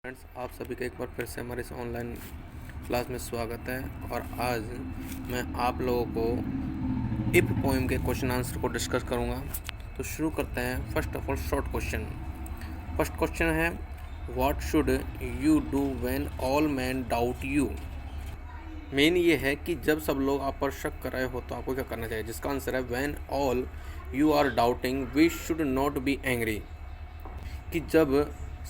Friends, आप सभी का एक बार फिर से हमारे इस ऑनलाइन क्लास में स्वागत है। और आज मैं आप लोगों को इफ पोएम के क्वेश्चन आंसर को डिस्कस करूंगा। तो शुरू करते हैं। First of all short question. First question है, what should you do when all man doubt you. Main ये है कि जब सब लोग आप पर शक कर रहे हो तो आपको क्या करना चाहिए, जिसका आंसर है when all you are doubting we should not be angry. कि जब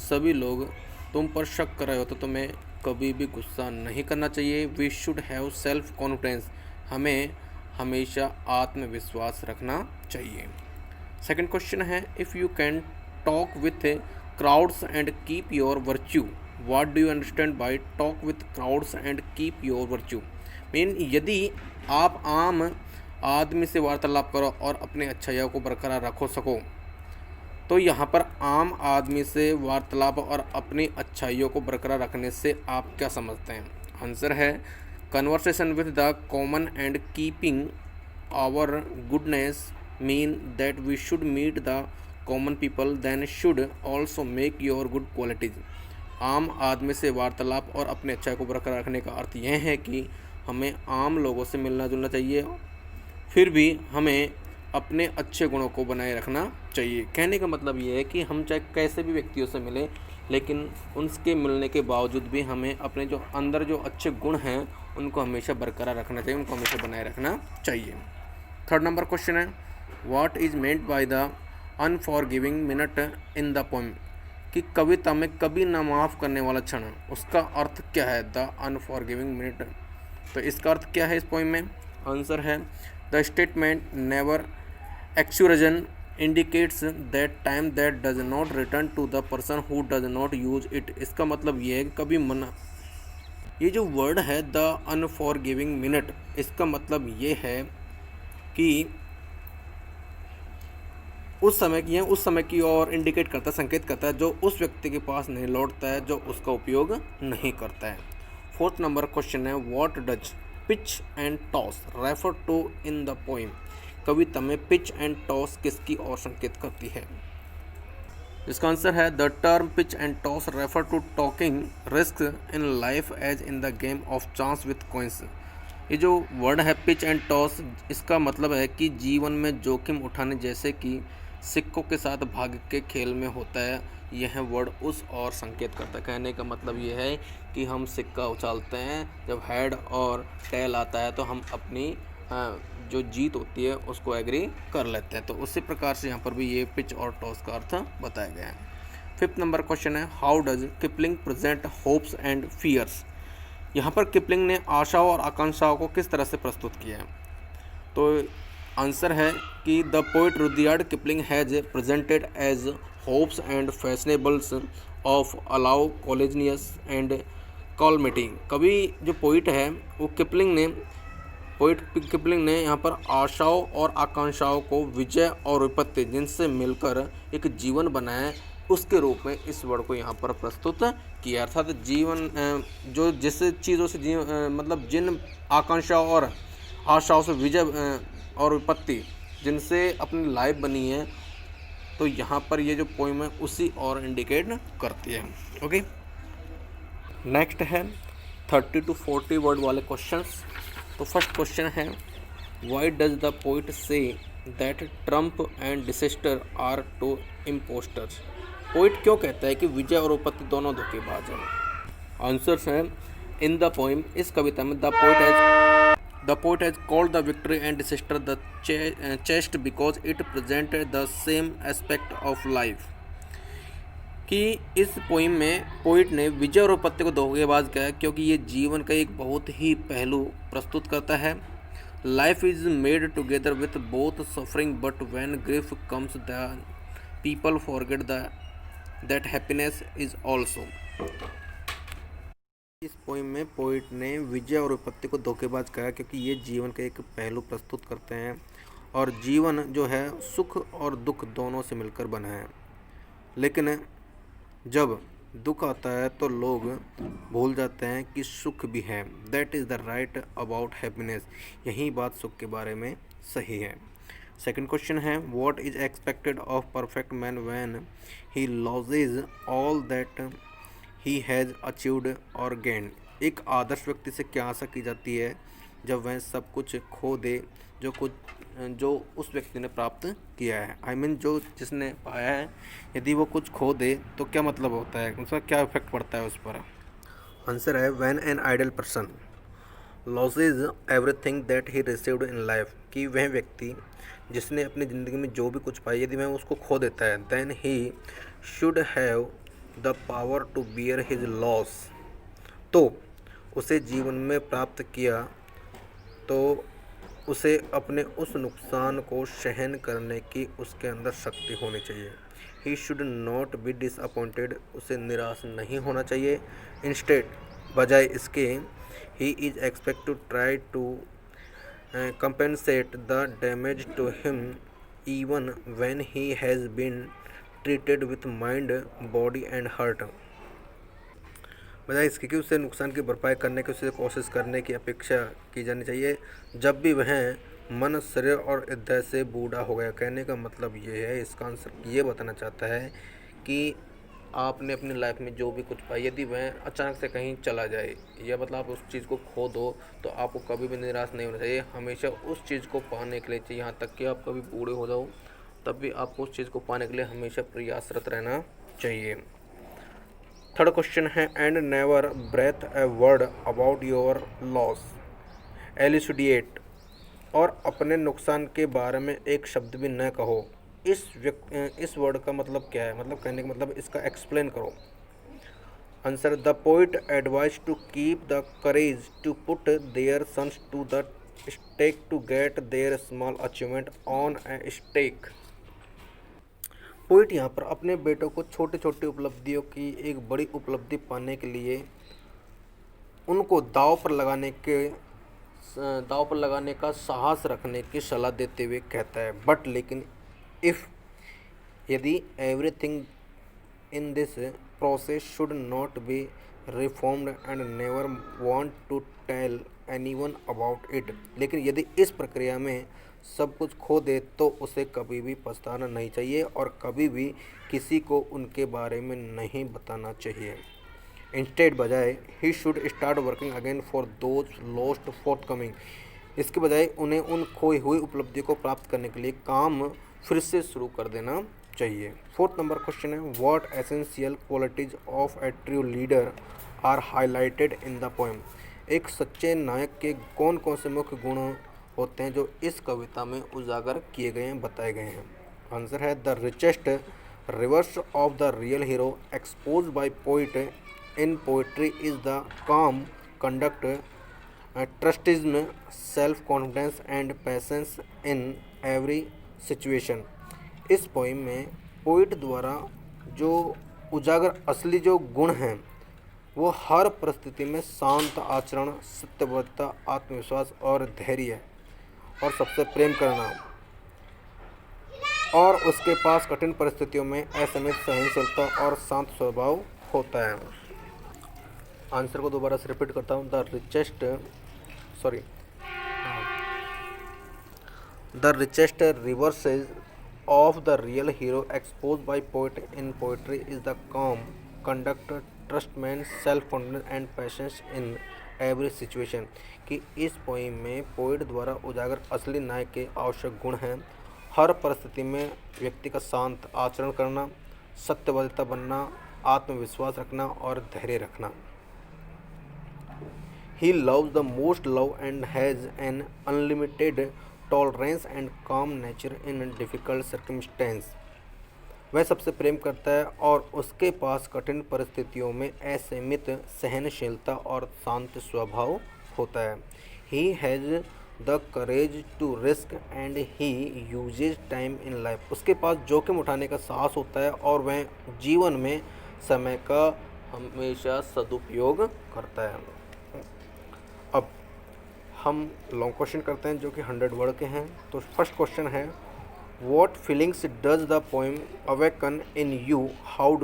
सभी लोग तुम पर शक कर रहे हो तो तुम्हें कभी भी गुस्सा नहीं करना चाहिए। We should have self confidence, हमें हमेशा आत्मविश्वास रखना चाहिए। सेकंड क्वेश्चन है, if you can talk with crowds and keep your virtue, what do you understand by talk with crowds and keep your virtue. Mean यदि आप आम आदमी से वार्तालाप करो और अपने अच्छाइयों को बरकरार रखो सको, तो यहाँ पर आम आदमी से वार्तालाप और अपनी अच्छाइयों को बरकरार रखने से आप क्या समझते हैं। आंसर है conversation with the common and keeping our goodness mean that we should meet the common people then should also make your good qualities. आम आदमी से वार्तालाप और अपने अच्छाई को बरकरार रखने का अर्थ यह है कि हमें आम लोगों से मिलना जुलना चाहिए, फिर भी हमें अपने अच्छे गुणों को बनाए रखना चाहिए। कहने का मतलब ये है कि हम चाहे कैसे भी व्यक्तियों से मिलें, लेकिन उनके मिलने के बावजूद भी हमें अपने जो अंदर जो अच्छे गुण हैं उनको हमेशा बरकरार रखना चाहिए, उनको हमेशा बनाए रखना चाहिए। थर्ड नंबर क्वेश्चन है, what is meant by the unforgiving minute in the poem. कि कविता में कभी ना माफ़ करने वाला क्षण, उसका अर्थ क्या है। द अनफॉरगिविंग मिनट, तो इसका अर्थ क्या है इस पोएम में। आंसर है the statement never excursion indicates that time that does not return to the person who does not use it. इसका मतलब ये है कि कभी मना, ये जो वर्ड है द अनफॉरगिविंग मिनट, इसका मतलब ये है कि उस समय की ओर इंडिकेट करता है, संकेत करता है, जो उस व्यक्ति के पास नहीं लौटता है, जो उसका उपयोग नहीं करता है। फोर्थ नंबर क्वेश्चन है, what does pitch and toss refer to in the poem. कविता में पिच एंड टॉस किसकी ओर संकेत करती है। इसका आंसर है the term pitch and toss refer to talking risk in life as in the game of chance with coins. ये जो वर्ड है पिच एंड टॉस, इसका मतलब है कि जीवन में जोखिम उठाने जैसे कि सिक्कों के साथ भाग्य के खेल में होता है। यह वर्ड उस और संकेत करता है। कहने का मतलब ये है कि हम सिक्का उछालते हैं, जब हेड और टेल आता है तो हम अपनी जो जीत होती है उसको एग्री कर लेते हैं। तो उसी प्रकार से यहाँ पर भी ये पिच और टॉस का अर्थ बताया गया है। फिफ्थ नंबर क्वेश्चन है, how does Kipling present hopes and fears. यहाँ पर किपलिंग ने आशाओं और आकांक्षाओं को किस तरह से प्रस्तुत किया है। तो आंसर है कि the poet Rudyard Kipling has presented as hopes and fashionables of allow collegenious and calmating. कवि जो पोइट है वो पोइट किपलिंग ने यहाँ पर आशाओं और आकांक्षाओं को विजय और विपत्ति जिनसे मिलकर एक जीवन बनाया, उसके रूप में इस वर्ड को यहाँ पर प्रस्तुत किया। अर्थात जीवन जो जिस चीज़ों से मतलब जिन आकांक्षाओं और आशाओं से विजय और विपत्ति जिनसे अपनी लाइफ बनी है, तो यहाँ पर ये जो पोइम है उसी और इंडिकेट करती है। ओके, नेक्स्ट है 30 to 40 वर्ड वाले क्वेश्चंस। तो फर्स्ट क्वेश्चन है, why does the poet say that triumph and disaster are two impostors. Poet क्यों कहता है कि विजय और विपत्ति दोनों धोखेबाज हैं। आंसर्स हैं, इन द पोइम, इस कविता में the poet has called the victory and disaster the chest because it present the same aspect of life. कि इस पोइम में पोइट ने विजय और विपत्ति को धोखेबाज किया क्योंकि ये जीवन का एक बहुत ही पहलू प्रस्तुत करता है। Life is made together with both suffering but when grief comes the people forget that happiness is also. इस पोइम में पोइट ने विजय और विपत्ति को धोखेबाज कहा क्योंकि ये जीवन का एक पहलू प्रस्तुत करते हैं और जीवन जो है सुख और दुख दोनों से मिलकर बना है। लेकिन जब दुख आता है तो लोग भूल जाते हैं कि सुख भी है। That is the right about happiness. यही बात सुख के बारे में सही है। सेकंड क्वेश्चन है, what is expected of perfect man when he losses all that he has achieved और गेन। एक आदर्श व्यक्ति से क्या आशा की जाती है जब वह सब कुछ खो दे जो उस व्यक्ति ने प्राप्त किया है। जो जिसने पाया है, यदि वो कुछ खो दे तो क्या मतलब होता है, उसका क्या इफेक्ट पड़ता है उस पर। आंसर है when an ideal person loses everything that he received in life, कि वह व्यक्ति जिसने अपनी ज़िंदगी में जो भी कुछ पाया यदि वह उसको खो देता है, then he should have the power to bear his loss, तो उसे जीवन में प्राप्त किया तो उसे अपने उस नुकसान को सहन करने की उसके अंदर शक्ति होनी चाहिए। He should not be disappointed, उसे निराश नहीं होना चाहिए। इंस्टेड, बजाय इसके, he is expect to try to compensate the damage to him even when he has been treated with mind, body and heart। बजाय इसके कि उससे नुकसान की भरपाई करने की उसे कोशिश करने की अपेक्षा की जानी चाहिए जब भी वह मन, शरीर और हृदय से बूढ़ा हो गया। कहने का मतलब ये है, इसका आंसर ये बताना चाहता है कि आपने अपनी लाइफ में जो भी कुछ पाया यदि वह अचानक से कहीं चला जाए या मतलब आप उस चीज़ को खो दो तो आपको कभी भी निराश नहीं होना चाहिए। हमेशा उस चीज़ को पाने के लिए चाहिए, यहाँ तक कि आप कभी बूढ़े हो जाओ तब भी आपको उस चीज़ को पाने के लिए हमेशा प्रयासरत रहना चाहिए। थर्ड क्वेश्चन है and never breathe a word about your loss, elucidate, और अपने नुकसान के बारे में एक शब्द भी न कहो। इस वर्ड का मतलब क्या है, मतलब कहने का मतलब इसका एक्सप्लेन करो। Answer, the poet advise to keep the courage to put their sons to the stake to get their small achievement on a stake. Poet यहाँ पर अपने बेटों को छोटे छोटे उपलब्धियों की एक बड़ी उपलब्धि पाने के लिए उनको दांव पर लगाने का साहस रखने की सलाह देते हुए कहता है, बट लेकिन इफ़, यदि everything in this process should not be reformed and never want to tell anyone about it, लेकिन यदि इस प्रक्रिया में सब कुछ खो दे तो उसे कभी भी पछताना नहीं चाहिए और कभी भी किसी को उनके बारे में नहीं बताना चाहिए। इंस्टेड, बजाय, he should start working again for those lost forthcoming, इसके बजाय उन्हें उन खोई हुई उपलब्धि को प्राप्त करने के लिए काम फिर से शुरू कर देना चाहिए। फोर्थ नंबर क्वेश्चन है what essential qualities of a true leader are highlighted in the poem, एक सच्चे नायक के कौन कौन से मुख्य गुण होते हैं जो इस कविता में उजागर किए गए हैं, बताए गए हैं। आंसर है the richest rivers of the real hero expose by poet in poetry is the calm conduct, trustism, self confidence and patience in every situation. इस पोइम में पोइट द्वारा जो उजागर असली जो गुण हैं वो हर परिस्थिति में शांत आचरण, सत्यवता, आत्मविश्वास और धैर्य और सबसे प्रेम करना, और उसके पास कठिन परिस्थितियों में असीमित सहनशीलता और शांत स्वभाव होता है। आंसर को दोबारा से रिपीट करता हूँ, the richest reverses of the real hero exposed by poet in poetry is the calm conduct, trustman, self confidence and patience in every situation। कि इस पोइम में पोइट द्वारा उजागर असली नायक के आवश्यक गुण हैं हर परिस्थिति में व्यक्ति का शांत आचरण करना, सत्यवादिता बनना, आत्मविश्वास रखना और धैर्य रखना। He loves the most love and has an unlimited tolerance and काम नेचर इन डिफ़िकल्ट सर्कमस्टेंस, वह सबसे प्रेम करता है और उसके पास कठिन परिस्थितियों में असीमित सहनशीलता और शांत स्वभाव होता है। He has the courage to risk and he uses time in life, उसके पास जोखिम उठाने का साहस होता है और वह जीवन में समय का हमेशा सदुपयोग करता है। अब हम लॉन्ग क्वेश्चन करते हैं जो कि 100 वर्ड के हैं। तो फर्स्ट क्वेश्चन है what feelings does the poem awaken in you, how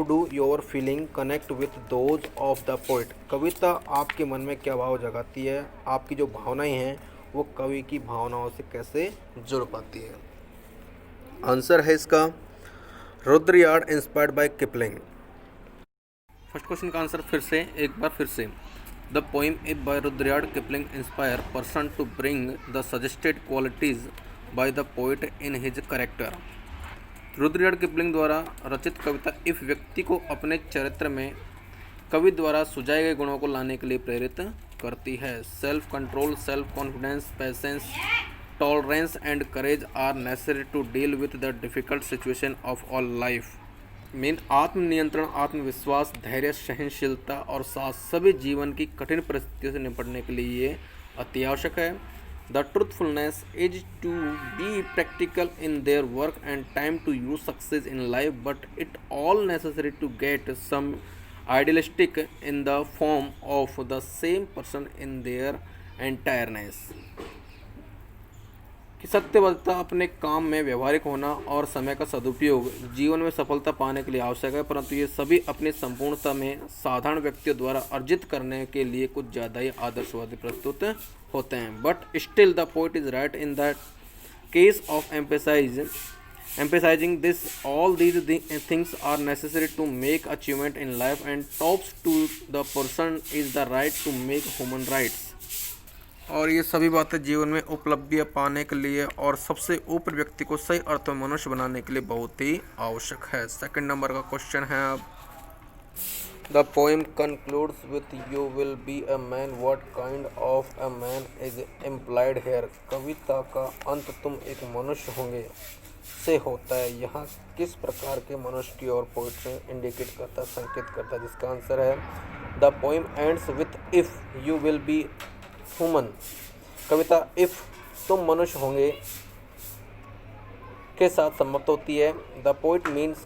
do your feeling connect with those of the poet, कविता आपके मन में क्या भाव जगाती है, आपकी जो भावनाएं हैं वो कवि की भावनाओं से कैसे जुड़ पाती है। आंसर है इसका Rudyard inspired by Kipling. First question का आंसर फिर से एक बार फिर से। The poem if by Rudyard Kipling inspire person to bring the suggested qualities by the poet in his character. Rudyard Kipling द्वारा रचित कविता इफ व्यक्ति को अपने चरित्र में कवि द्वारा सुझाए गए गुणों को लाने के लिए प्रेरित करती है। Self control, self confidence, patience, tolerance and courage are necessary to deal with the difficult situation of all life. Mean आत्मनियंत्रण, आत्मविश्वास, धैर्य, सहनशीलता और साथ सभी जीवन की कठिन परिस्थितियों से निपटने के लिए ये अति आवश्यक है। The truthfulness is to be practical in their work and time to use success in life, but it all necessary to get some idealistic in the form of the same person in their entireness. कि सत्यवता, अपने काम में व्यवहारिक होना और समय का सदुपयोग जीवन में सफलता पाने के लिए आवश्यक है, परंतु ये सभी अपनी संपूर्णता में साधारण व्यक्तियों द्वारा अर्जित करने के लिए कुछ ज़्यादा ही आदर्शवादी प्रस्तुत होते हैं। But still the poet is right in that case of emphasizing this all these things are necessary to make achievement in life, and tops to the person is the right to make human rights। और ये सभी बातें जीवन में उपलब्धियाँ पाने के लिए और सबसे ऊपर व्यक्ति को सही अर्थ में मनुष्य बनाने के लिए बहुत ही आवश्यक है। सेकंड नंबर का क्वेश्चन है अब, the poem concludes with you will be a man, what kind of a man is implied here. कविता का अंत तुम एक मनुष्य होंगे से होता है, यहाँ किस प्रकार के मनुष्य की ओर पोइट्री इंडिकेट करता, संकेत करता है, जिसका आंसर है the poem ends with if you will be human. Kavita if तुम मनुष्य होंगे के साथ समाप्त होती है। द पोइट मीन्स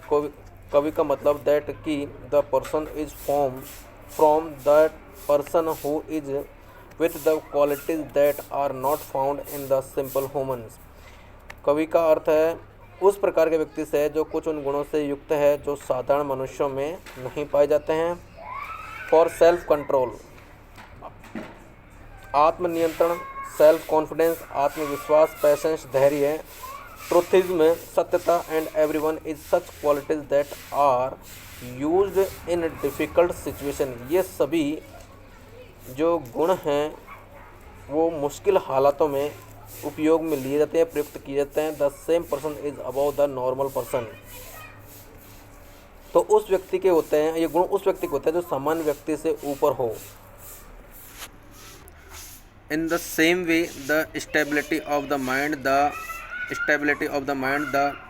कवि का मतलब दैट कि the person is form from that person who is with the qualities that are not found in the simple humans. कवि का अर्थ है उस प्रकार के व्यक्ति से जो कुछ उन गुणों से युक्त है जो साधारण मनुष्यों में नहीं पाए जाते हैं। फॉर सेल्फ कंट्रोल, आत्मनियंत्रण, सेल्फ कॉन्फिडेंस, आत्मविश्वास, पेशेंस, धैर्य, ट्रुथिज्म, सत्यता and everyone is such qualities that are used in difficult situation. ये सभी जो गुण हैं वो मुश्किल हालातों में उपयोग में लिए जाते हैं, प्रयुक्त किए जाते हैं। The same person is above the normal person. तो उस व्यक्ति के होते हैं, ये गुण उस व्यक्ति के होते हैं जो सामान्य व्यक्ति से ऊपर हो। In the same way, the stability of the mind, the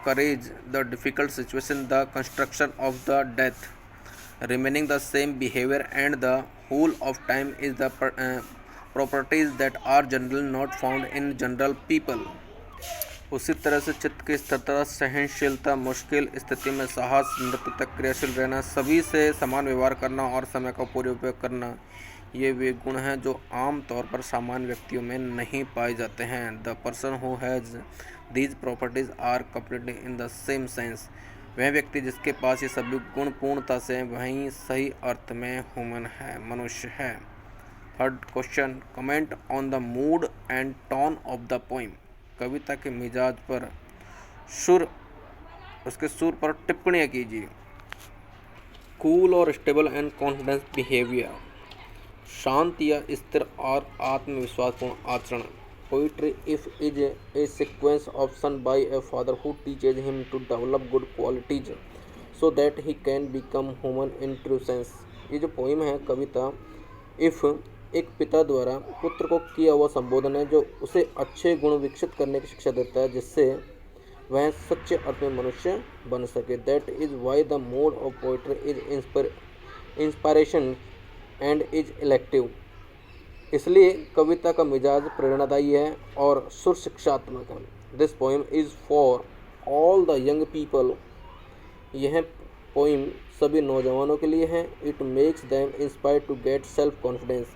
courage, the difficult situation, the construction of the death, remaining the same behavior, and the whole of time is the properties that are generally not found in general people। उसी तरह से चित्त की स्थिरता, सहनशीलता, मुश्किल स्थिति में साहस, मृत्यु तक क्रियाशील रहना, सभी से समान व्यवहार करना और समय का पूर्ण उपयोग करना, ये वे गुण हैं जो आम तौर पर सामान्य व्यक्तियों में नहीं पाए जाते हैं। The person who has these properties are completely in the same sense. वह व्यक्ति जिसके पास ये सभी गुण पूर्णता से वहीं सही अर्थ में ह्यूमन है, मनुष्य है। Third question, comment on the mood and tone of the poem. कविता के मिजाज पर उसके सुर पर टिप्पणियाँ कीजिए। कूल और स्टेबल एंड कॉन्फिडेंस बिहेवियर, शांत या स्थिर और आत्मविश्वासपूर्ण आचरण। Poetry if is a sequence of son by a father who teaches him to develop good qualities so that he can become human in true sense. ये जो poem है कविता if एक पिता द्वारा पुत्र को किया हुआ संबोधन है जो उसे अच्छे गुण विकसित करने की शिक्षा देता है जिससे वह सच्चे अर्थ में मनुष्य बन सके। That is why the mode of poetry is inspiration and is elective. इसलिए कविता का मिजाज प्रेरणादायी है और सुर शिक्षात्मक है। This poem is for all the young people. यह पोइम सभी नौजवानों के लिए है। It makes them inspired to get self confidence.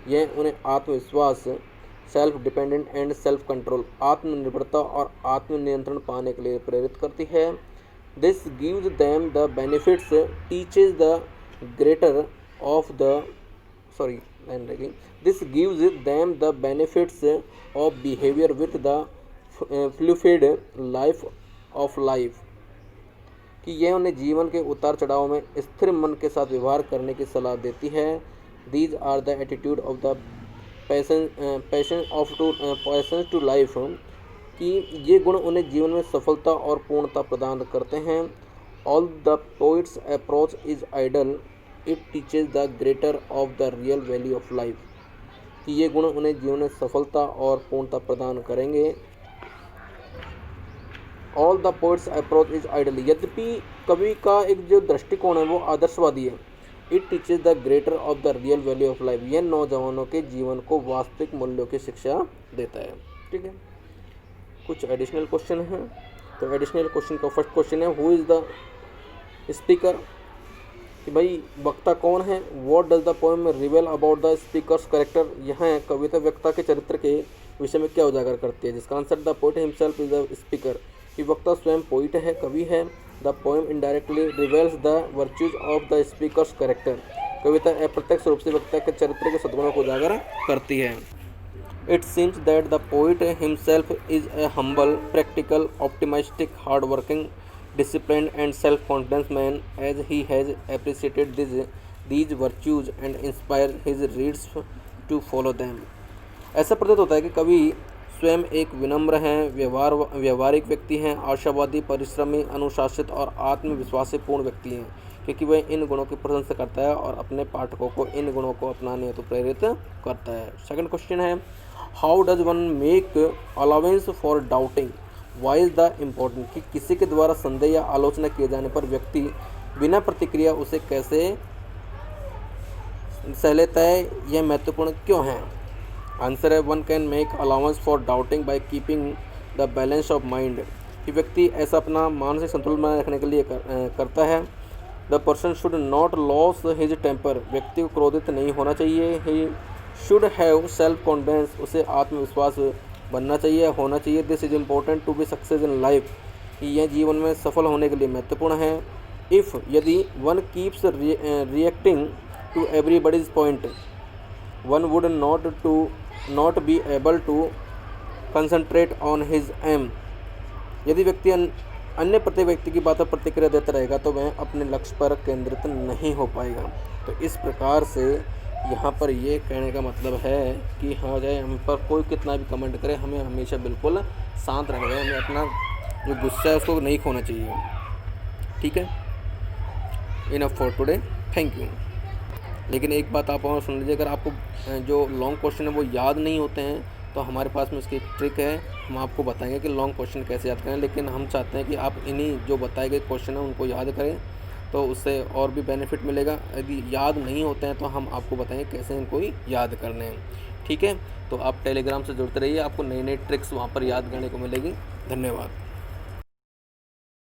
यह उन्हें आत्मविश्वास, self dependent and self control, आत्मनिर्भरता और आत्मनियंत्रण पाने के लिए प्रेरित करती है। This gives them the benefits, teaches the greater of the this gives them the benefits of behavior with the fluid life of life। कि यह उन्हें जीवन के उतार चढ़ाव में स्थिर मन के साथ व्यवहार करने की सलाह देती है। These are the attitude of the passion to life, कि ये गुण उन्हें जीवन में सफलता और पूर्णता प्रदान करते हैं। All the poet's approach is ideal, it teaches the greater of the real value of life, कि ये गुण उन्हें जीवन में सफलता और पूर्णता प्रदान करेंगे। All the poet's approach is ideal, यद्यपि कवि का एक जो दृष्टिकोण है वो आदर्शवादी है। It teaches the greater of the real value of life, यह नौजवानों के जीवन को वास्तविक मूल्यों की शिक्षा देता है। ठीक है, कुछ एडिशनल क्वेश्चन हैं। तो एडिशनल क्वेश्चन का फर्स्ट क्वेश्चन है, हु इज़ द स्पीकर, कि भाई वक्ता कौन है। What does the poem रिवेल about the speaker's character, यह कविता वक्ता के चरित्र के विषय में क्या उजागर करती है। जिसका answer the poet himself is the speaker, कि वक्ता स्वयं पोइट है, कवि है। The poem indirectly reveals the virtues of the speaker's character, कविता अप्रत्यक्ष रूप से वक्ता के चरित्र के सद्गुणों को उजागर करती है। It seems that the poet himself is a humble, practical, optimistic, hard working, disciplined and self-confident man, as he has appreciated these virtues and inspired his readers to follow them। ऐसा प्रतीत होता है कि कवि स्वयं एक विनम्र हैं, व्यवहारिक व्यक्ति हैं, आशावादी, परिश्रमी, अनुशासित और आत्मविश्वास से पूर्ण व्यक्ति हैं, क्योंकि वह इन गुणों की प्रशंसा करता है और अपने पाठकों को इन गुणों को अपनाने हेतु प्रेरित करता है। सेकंड क्वेश्चन है, how does one make allowance for doubting, why is the important, कि किसी के द्वारा संदेह या आलोचना किए जाने पर व्यक्ति बिना प्रतिक्रिया उसे कैसे सह लेता है, यह महत्वपूर्ण क्यों है। आंसर है, one can make allowance for doubting by keeping the balance of mind, कि व्यक्ति ऐसा अपना मानसिक संतुलन बनाए रखने के लिए करता है। The person should not loss his temper, व्यक्ति को क्रोधित नहीं होना चाहिए। He should have self confidence, उसे आत्मविश्वास बनना चाहिए, होना चाहिए। This is important to be success in life, यह जीवन में सफल होने के लिए महत्वपूर्ण है। इफ़, यदि one keeps reacting to everybody's point, one would not be able to concentrate on his aim, यदि व्यक्ति अन्य प्रत्येक व्यक्ति की बात पर प्रतिक्रिया देता रहेगा तो वह अपने लक्ष्य पर केंद्रित नहीं हो पाएगा। तो इस प्रकार से यहाँ पर ये कहने का मतलब है कि हाँ, चाहे हम पर कोई कितना भी कमेंट करे, हमें हमेशा बिल्कुल शांत रहना चाहिए, हमें अपना जो गुस्सा है उसको नहीं खोना चाहिए। ठीक है, enough for today, thank you. लेकिन एक बात आप और सुन लीजिए, अगर आपको जो लॉन्ग क्वेश्चन है वो याद नहीं होते हैं तो हमारे पास में इसकी एक ट्रिक है, हम आपको बताएंगे कि लॉन्ग क्वेश्चन कैसे याद करें। लेकिन हम चाहते हैं कि आप इन्हीं जो बताए गए क्वेश्चन हैं उनको याद करें, तो उससे और भी बेनिफिट मिलेगा। यदि याद नहीं होते हैं तो हम आपको बताएंगे कैसे इनको याद करने हैं। ठीक है, तो आप टेलीग्राम से जुड़ते रहिए, आपको नई नई ट्रिक्स वहाँ पर याद करने को मिलेगी। धन्यवाद।